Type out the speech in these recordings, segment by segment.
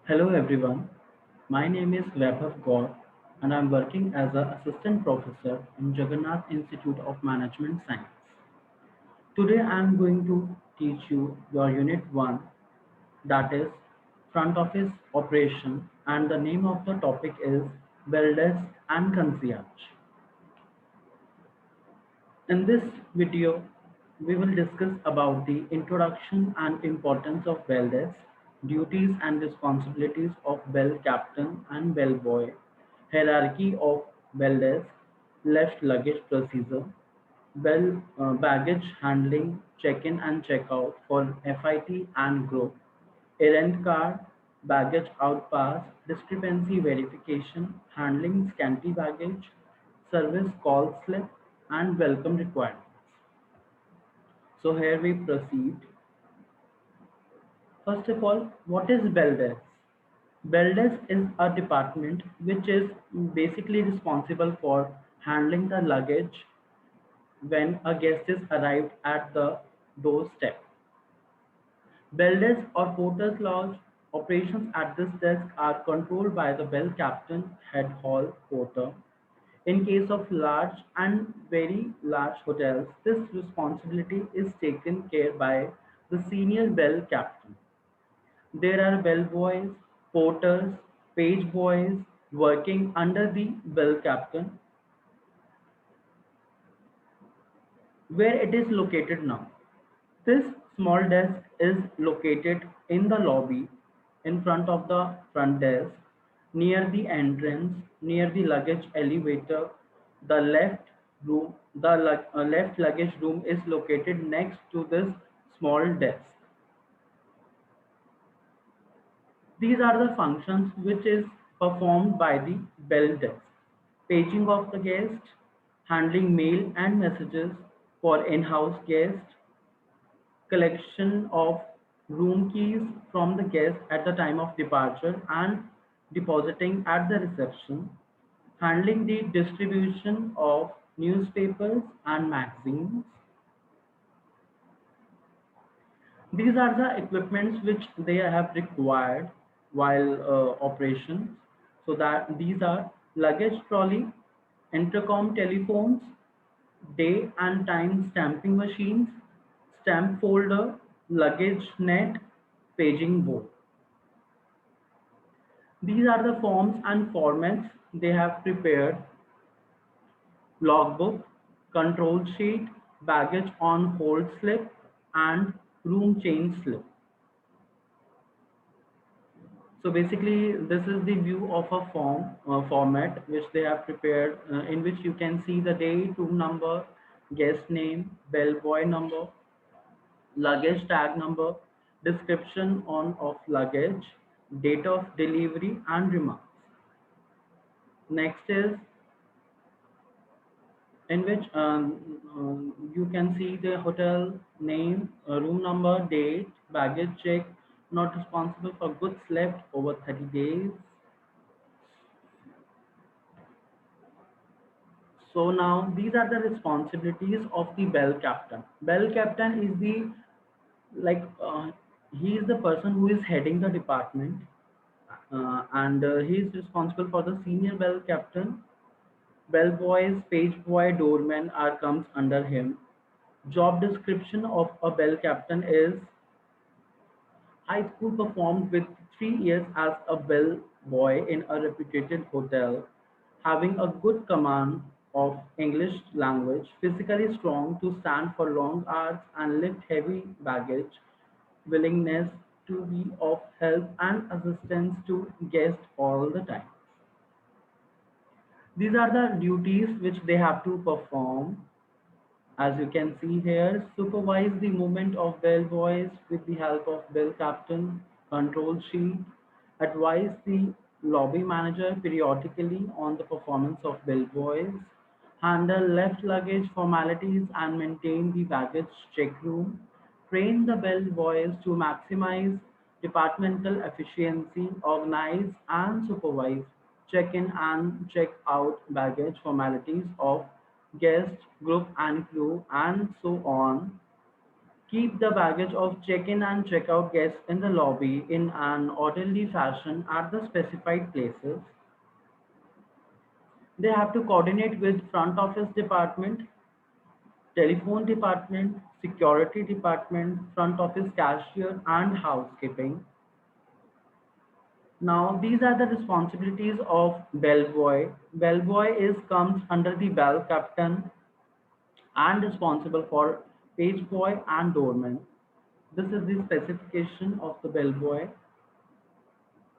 Hello everyone, my name is Vaibhav Gaur and I'm working as an assistant professor in Jagannath Institute of Management Science. Today I'm going to teach you your unit 1, that is front office operation, and the name of the topic is bell desk and concierge. In this video, we will discuss about the introduction and importance of bell desk, duties and responsibilities of bell captain and bellboy, hierarchy of bell desk, left luggage procedure, bell baggage handling, check-in and check-out for FIT and group, errand card, baggage outpass, discrepancy verification, handling scanty baggage, service call slip, and welcome requirements. So here we proceed. First of all, what is bell desk? Bell desk is a department which is basically responsible for handling the luggage when a guest is arrived at the doorstep. Bell desk or porter's lodge operations at this desk are controlled by the bell captain, head hall porter. In case of large and very large hotels, this responsibility is taken care by the senior bell captain. There are bellboys, porters, page boys working under the bell captain. Where it is located now? This small desk is located in the lobby in front of the front desk, near the entrance, near the luggage elevator. The left luggage room is located next to this small desk. These are the functions which is performed by the bell desk. Paging of the guest, handling mail and messages for in-house guests, collection of room keys from the guest at the time of departure and depositing at the reception, handling the distribution of newspapers and magazines. These are the equipments which they have required while operations. So that these are luggage trolley, intercom telephones, day and time stamping machines, stamp folder, luggage net, paging board. These are the forms and formats they have prepared: logbook, control sheet, baggage on hold slip, and room change slip. So basically, this is the view of a format which they have prepared, in which you can see the date, room number, guest name, bellboy number, luggage tag number, description on of luggage, date of delivery, and remarks. Next is in which you can see the hotel name, room number, date, baggage check, not responsible for goods left over 30 days. So now these are the responsibilities of the bell captain. Bell captain is the like he is the person who is heading the department, and he is responsible for the senior bell captain. Bellboys, page boy, doorman are comes under him. Job description of a bell captain is high school performed with 3 years as a bell boy in a reputed hotel, having a good command of English language, physically strong to stand for long hours and lift heavy baggage, willingness to be of help and assistance to guests all the time. These are the duties which they have to perform. As you can see here, supervise the movement of bellboys with the help of bell captain, control sheet, advise the lobby manager periodically on the performance of bellboys, handle left luggage formalities and maintain the baggage check room, train the bellboys to maximize departmental efficiency, organize and supervise check-in and check-out baggage formalities of guest, group and crew, and so on. Keep the baggage of check-in and check-out guests in the lobby in an orderly fashion at the specified places. They have to coordinate with front office department, telephone department, security department, front office cashier, and housekeeping. Now, these are the responsibilities of bellboy. Bellboy is comes under the bell captain and responsible for page boy and doorman. This is the specification of the bellboy.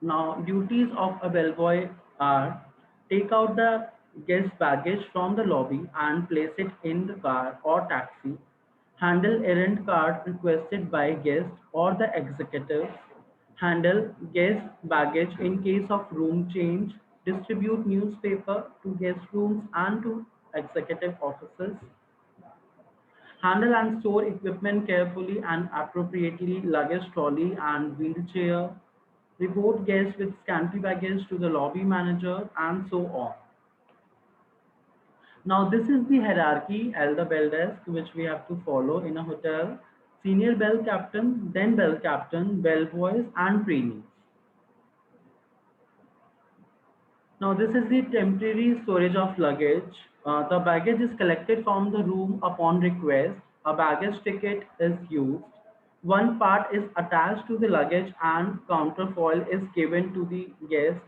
Now, duties of a bellboy are take out the guest baggage from the lobby and place it in the car or taxi, handle errand card requested by guests or the executives, handle guest baggage in case of room change, distribute newspaper to guest rooms and to executive offices, handle and store equipment carefully and appropriately, luggage trolley and wheelchair, report guests with scanty baggage to the lobby manager, and so on. Now, this is the hierarchy at the bell desk which we have to follow in a hotel. Senior bell captain, then bell captain, bell boys, and trainees. Now, this is the temporary storage of luggage. The baggage is collected from the room upon request. A baggage ticket is used. One part is attached to the luggage and counterfoil is given to the guest.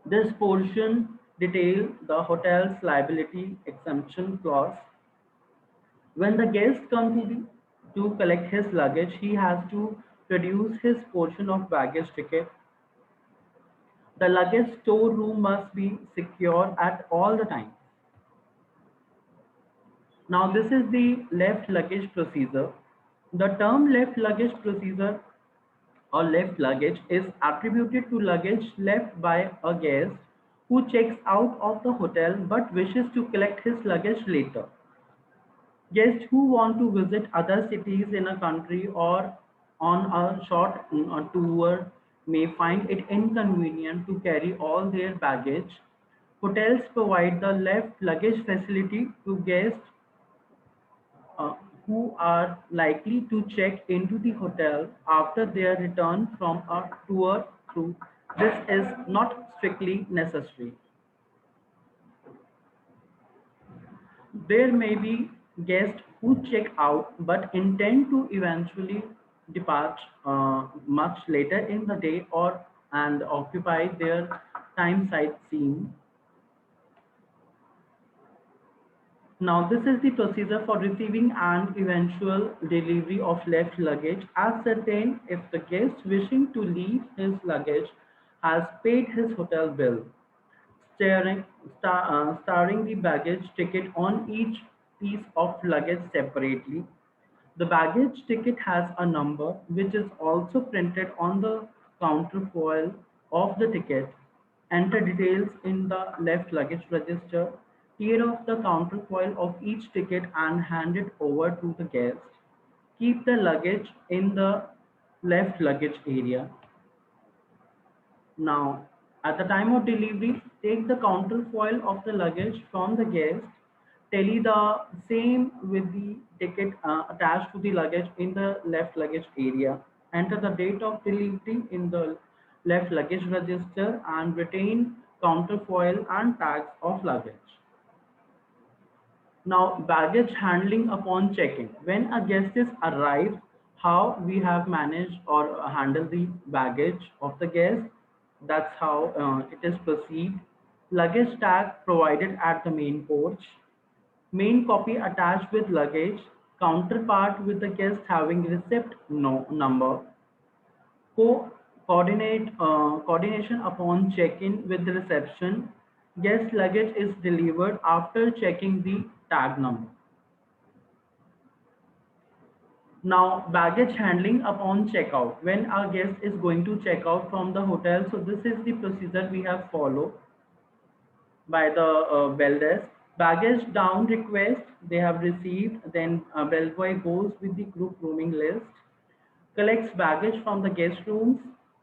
This portion details the hotel's liability exemption clause. When the guest comes to collect his luggage, he has to produce his portion of baggage ticket. The luggage storeroom must be secure at all the time. Now, this is the left luggage procedure. The term left luggage procedure or left luggage is attributed to luggage left by a guest who checks out of the hotel but wishes to collect his luggage later. Guests who want to visit other cities in a country or on a short tour may find it inconvenient to carry all their baggage. Hotels provide the left luggage facility to guests uh, who are likely to check into the hotel after their return from a tour through. This is not strictly necessary. There may be guests who check out but intend to eventually depart much later in the day or and occupy their time sightseeing. Now, this is the procedure for receiving and eventual delivery of left luggage. Ascertain if the guest wishing to leave his luggage has paid his hotel bill, starring the baggage ticket on each piece of luggage separately. The baggage ticket has a number which is also printed on the counterfoil of the ticket. Enter details in the left luggage register. Tear off the counterfoil of each ticket and hand it over to the guest. Keep the luggage in the left luggage area. Now, at the time of delivery, take the counterfoil of the luggage from the guest. Tally the same with the ticket attached to the luggage in the left luggage area. Enter the date of delivery in the left luggage register and retain counterfoil and tags of luggage. Now, baggage handling upon check-in. When a guest is arrived, how we have managed or handled the baggage of the guest, that's how it is perceived. Luggage tag provided at the main porch. Main copy attached with luggage. Counterpart with the guest having receipt no number. Coordination upon check-in with the reception. Guest luggage is delivered after checking the tag number. Now, baggage handling upon checkout. When our guest is going to check out from the hotel, so this is the procedure we have followed by the bell desk. Baggage down request they have received, then bellboy goes with the group rooming list, collects baggage from the guest rooms,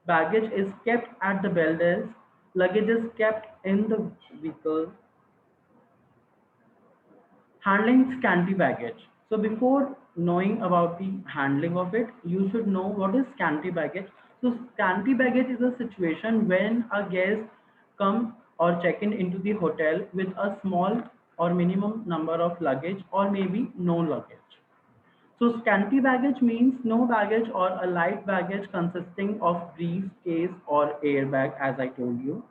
baggage is kept at the bell desk, luggage is kept in the vehicle, handling scanty baggage. So before knowing about the handling of it, you should know what is scanty baggage. So scanty baggage is a situation when a guest come or check in into the hotel with a small or minimum number of luggage or maybe no luggage. So scanty baggage means no baggage or a light baggage consisting of briefcase or airbag, as I told you.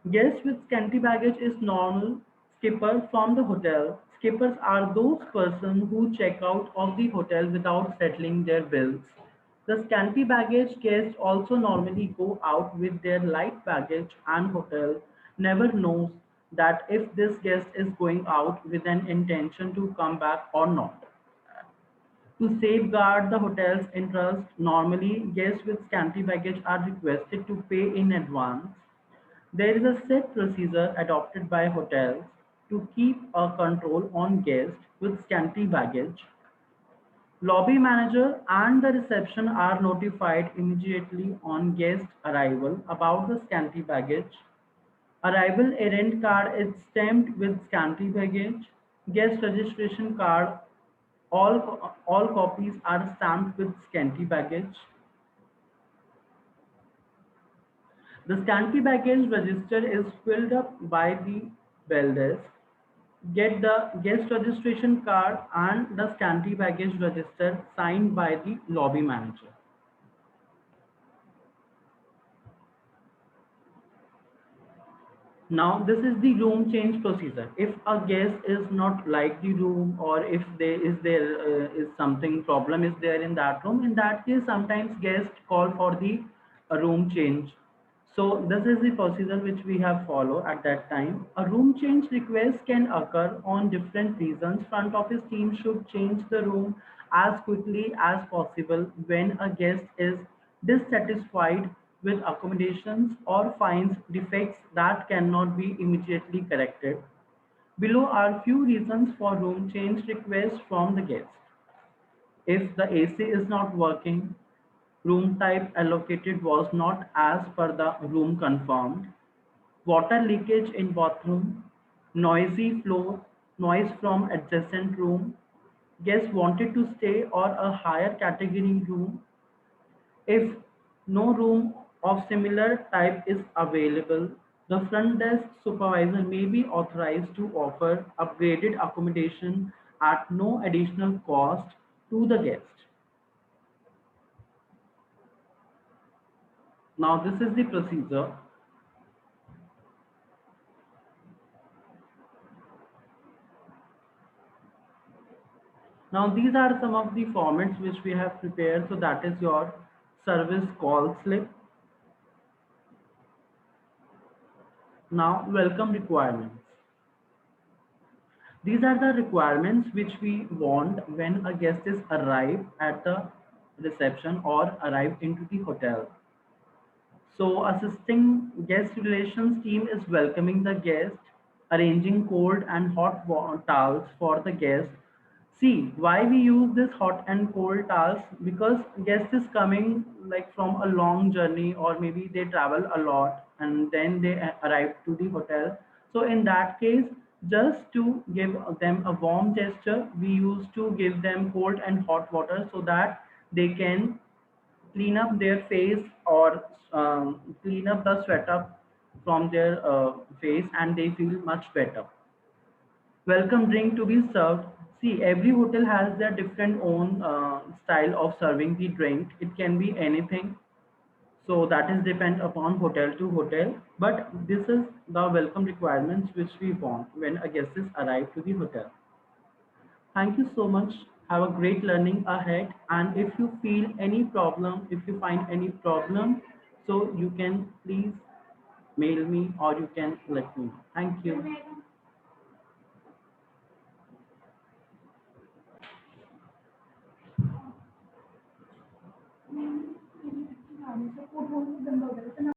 Guests with scanty baggage is normal skipper from the hotel. Skippers are those persons who check out of the hotel without settling their bills. The scanty baggage guests also normally go out with their light baggage and hotel never knows that if this guest is going out with an intention to come back or not. To safeguard the hotel's interest, normally guests with scanty baggage are requested to pay in advance. There is a set procedure adopted by hotels to keep a control on guests with scanty baggage. Lobby manager and the reception are notified immediately on guest arrival about the scanty baggage. Arrival errand card is stamped with scanty baggage. Guest registration card, all copies are stamped with scanty baggage. The scanty baggage register is filled up by the bell desk. Get the guest registration card and the scanty baggage register signed by the lobby manager. Now, this is the room change procedure. If a guest is not like the room, or if there is something problem is there in that room, in that case, sometimes guests call for the room change. So this is the procedure which we have followed at that time. A room change request can occur on different reasons. Front office team should change the room as quickly as possible when a guest is dissatisfied with accommodations or finds defects that cannot be immediately corrected. Below are few reasons for room change requests from the guest. If the AC is not working, room type allocated was not as per the room confirmed, water leakage in bathroom, noisy floor, noise from adjacent room, guests wanted to stay or a higher category room, if no room of similar type is available, the front desk supervisor may be authorized to offer upgraded accommodation at no additional cost to the guest. Now, this is the procedure. Now, these are some of the formats which we have prepared. So that is your service call slip. Now, welcome requirements. These are the requirements which we want when a guest is arrived at the reception or arrived into the hotel. So assisting guest relations team is welcoming the guest, arranging cold and hot towels for the guest. See, why we use this hot and cold towels? Because guest is coming like from a long journey, or maybe they travel a lot and then they arrive to the hotel. So in that case, just to give them a warm gesture, we used to give them cold and hot water so that they can clean up their face, or clean up the sweat up from their face, and they feel much better. Welcome drink to be served. See, every hotel has their different own style of serving the drink. It can be anything. So that is depend upon hotel to hotel. But this is the welcome requirements which we want when a guest is arrived to the hotel. Thank you so much. Have a great learning ahead. And if you feel any problem, if you find any problem, so you can please mail me or you can let me know. Thank you.